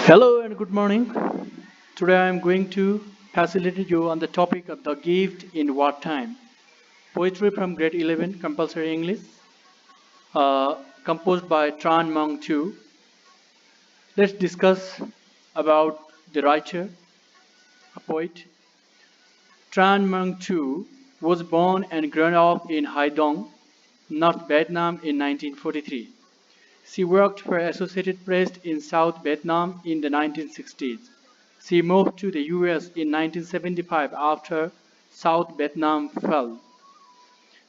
Hello and good morning. Today I am going to facilitate you on the topic of the gift in wartime. Poetry from grade 11 compulsory English, composed by Tran Mong Tu. Let's discuss about the writer, a poet. Tran Mong Tu was born and grown up in Hai Dong, North Vietnam in 1943. She worked for Associated Press in South Vietnam in the 1960s. She moved to the US in 1975 after South Vietnam fell.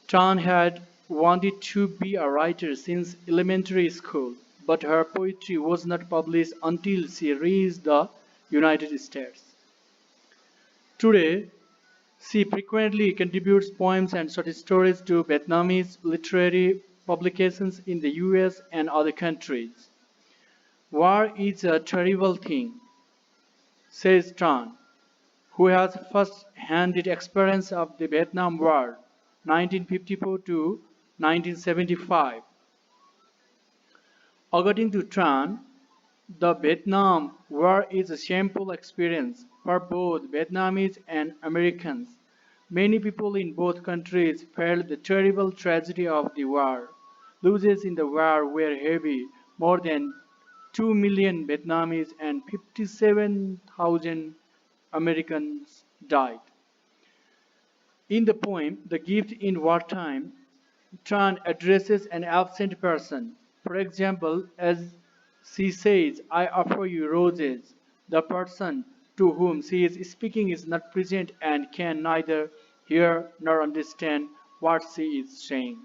Tran had wanted to be a writer since elementary school, but her poetry was not published until she reached the United States. Today, she frequently contributes poems and short stories to Vietnamese literary publications in the US and other countries. War is a terrible thing, says Tran, who has first-hand experience of the Vietnam War, 1954 to 1975. According to Tran, the Vietnam War is a shameful experience for both Vietnamese and Americans. Many people in both countries felt the terrible tragedy of the war. Losses in the war were heavy, more than 2 million Vietnamese and 57,000 Americans died. In the poem The Gift in Wartime, Tran addresses an absent person. For example, as she says, I offer you roses. The person to whom she is speaking is not present and can neither hear nor understand what she is saying.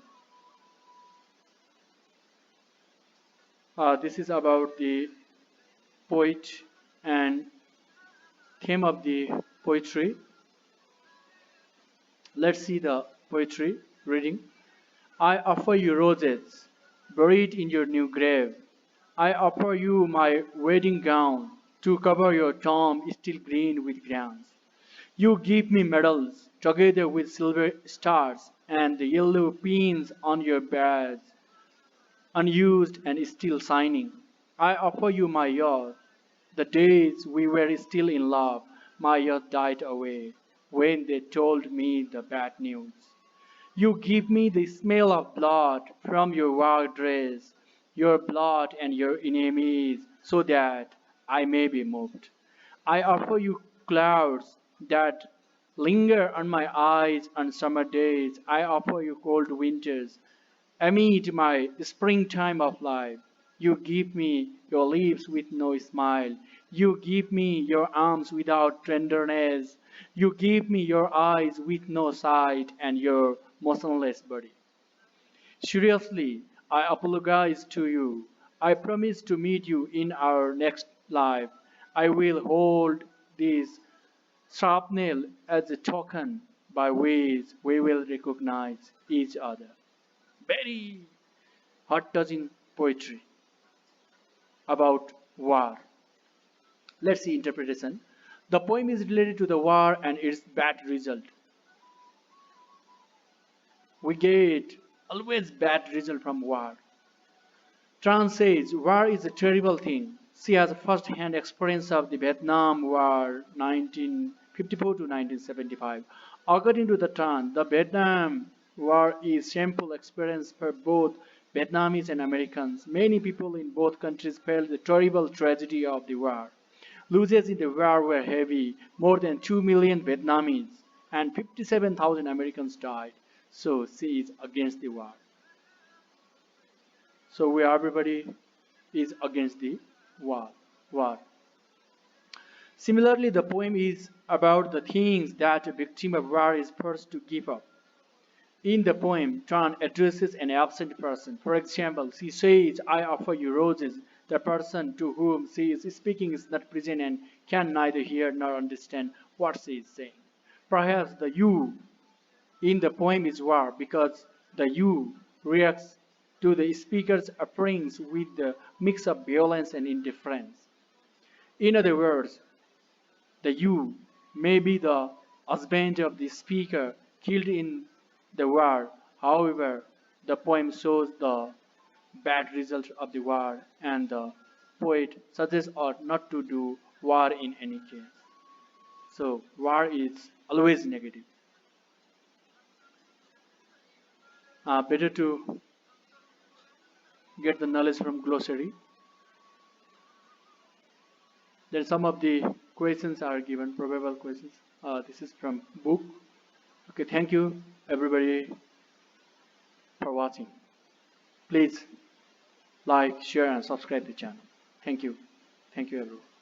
This is about the poet and theme of the poetry. Let's see the poetry reading. I offer you roses, buried in your new grave. I offer you my wedding gown to cover your tomb still green with grants. You give me medals together with silver stars and the yellow pins on your badge, unused and still shining. I offer you my youth, the days we were still in love. My youth died away when they told me the bad news. You give me the smell of blood from your war dress, your blood and your enemies, so that I may be moved. I offer you clouds that linger on my eyes on summer days. I offer you cold winters amid my springtime of life. You give me your lips with no smile. You give me your arms without tenderness. You give me your eyes with no sight and your motionless body. Seriously, I apologize to you. I promise to meet you in our next life. I will hold this shrapnel as a token by which we will recognize each other. Very heart-touching poetry about war. Let's see interpretation. The poem is related to the war and its bad result. We get always bad result from war. Tran says war is a terrible thing. She has a first-hand experience of the Vietnam War 1954 to 1975. According to the Tran, the Vietnam War is shameful experience for both Vietnamese and Americans. Many people in both countries felt the terrible tragedy of the war. Losses in the war were heavy. More than 2 million Vietnamese and 57,000 Americans died. So she is against the war. So we everybody is against the war. War. Similarly, the poem is about the things that a victim of war is forced to give up. In the poem, Tran addresses an absent person. For example, she says, I offer you roses. The person to whom she is speaking is not present and can neither hear nor understand what she is saying. Perhaps the you in the poem is war because the you reacts to the speaker's offerings with the mix of violence and indifference. In other words, the you may be the husband of the speaker killed in the war. However, the poem shows the bad result of the war and the poet suggests us not to do war in any case. So war is always negative. Better to get the knowledge from glossary. Then some of the questions are given, probable questions. This is from book. Okay, thank you everybody for watching. Please like, share, and subscribe the channel. Thank you. Thank you everyone.